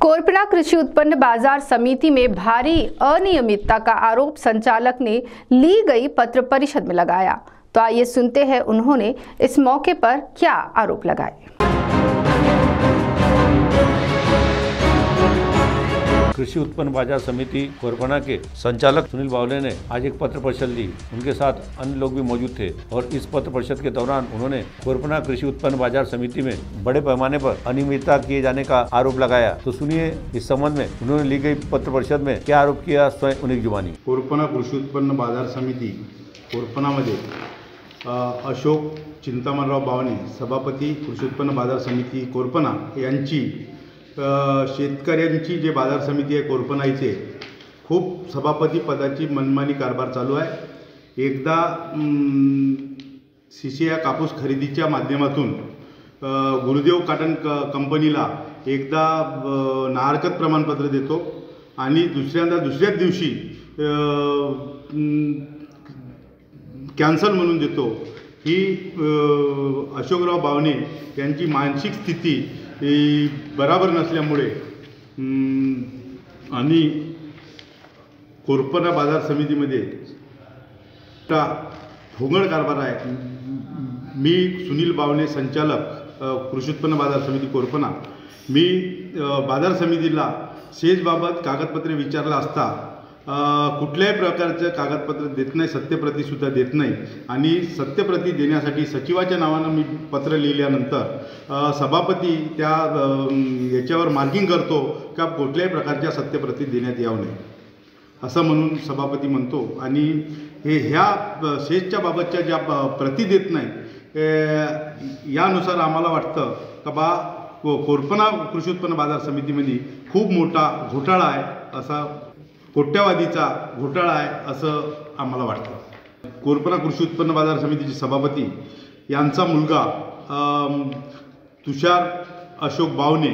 कोरपना कृषि उत्पन्न बाजार समिति में भारी अनियमितता का आरोप संचालक ने ली गई पत्र परिषद में लगाया। तो आइए सुनते हैं उन्होंने इस मौके पर क्या आरोप लगाए। कृषि उत्पन्न बाजार समिति कोरपना के संचालक सुनील बावले ने आज एक पत्र परिषद ली। उनके साथ अन्य लोग भी मौजूद थे और इस पत्र परिषद के दौरान उन्होंने कोरपना कृषि उत्पन्न बाजार समिति में बड़े पैमाने पर अनियमितता किए जाने का आरोप लगाया। तो सुनिए इस संबंध में उन्होंने ली गई पत्र परिषद में क्या आरोप किया, स्वयं उन्हीं जुबानी। कोरपना कृषि उत्पन्न बाजार समिति कोरपनामध्ये अशोक चिंतामणराव बावणे सभापती कृषि उत्पन्न बाजार समिति कोरपना यांची शेतकऱ्यांची जे बाजार समिती आहे कोरपनाईचे खूप सभापती पदाची मनमानी कारभार चालू आहे। एकदा सीसीआय कापूस खरेदीच्या माध्यमातून गुरुदेव कॉटन कंपनीला एकदा नाहरकत प्रमाणपत्र देतो आणि दुसऱ्याच दिवशी कॅन्सल म्हणून देतो। ही अशोकराव बावणे यांची मानसिक स्थिती बराबर नसल्यामुळे आणि कोरपना बाजार समितीमध्ये भोंगळ कारभार आहे। मी सुनील बावणे संचालक कृषी उत्पन्न बाजार समिती कोरपना, मी बाजार समितीला सेजबाबत कागदपत्रे विचारला असता कुठल्याही प्रकारचं कागदपत्र देत नाही, सत्यप्रतीसुद्धा देत नाही आणि सत्यप्रती देण्यासाठी सचिवाच्या नावानं मी पत्र लिहिल्यानंतर सभापती त्या याच्यावर मार्किंग करतो का कुठल्याही प्रकारच्या सत्यप्रती देण्यात यावं नाही असं म्हणून सभापती म्हणतो आणि ह्या शेजच्या बाबतच्या ज्या प्रती देत नाही यानुसार आम्हाला वाटतं का बा कोरपना कृषी उत्पन्न बाजार समितीमध्ये खूप मोठा घोटाळा आहे, असा कोट्यवधीचा घोटाळा आहे असं आम्हाला वाटतं। कोरपना कृषी उत्पन्न बाजार समितीचे सभापती यांचा मुलगा तुषार अशोक बावणे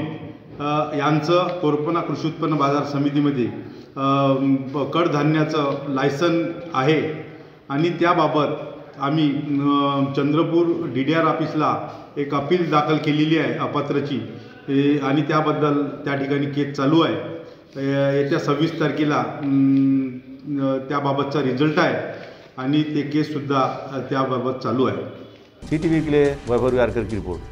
यांचं कोरपना कृषी उत्पन्न बाजार समितीमध्ये कडधान्याचं लायसन आहे आणि त्याबाबत आम्ही चंद्रपूर DDR ऑफिसला एक अपील दाखल केलेली आहे अपात्रची आणि त्याबद्दल त्या ठिकाणी केस चालू आहे। येत्या 26 तारखेला त्याबाबतचा रिझल्ट आहे आणि ते केससुद्धा त्याबाबत चालू आहे। CTV के लिए वैभव यारकर की रिपोर्ट।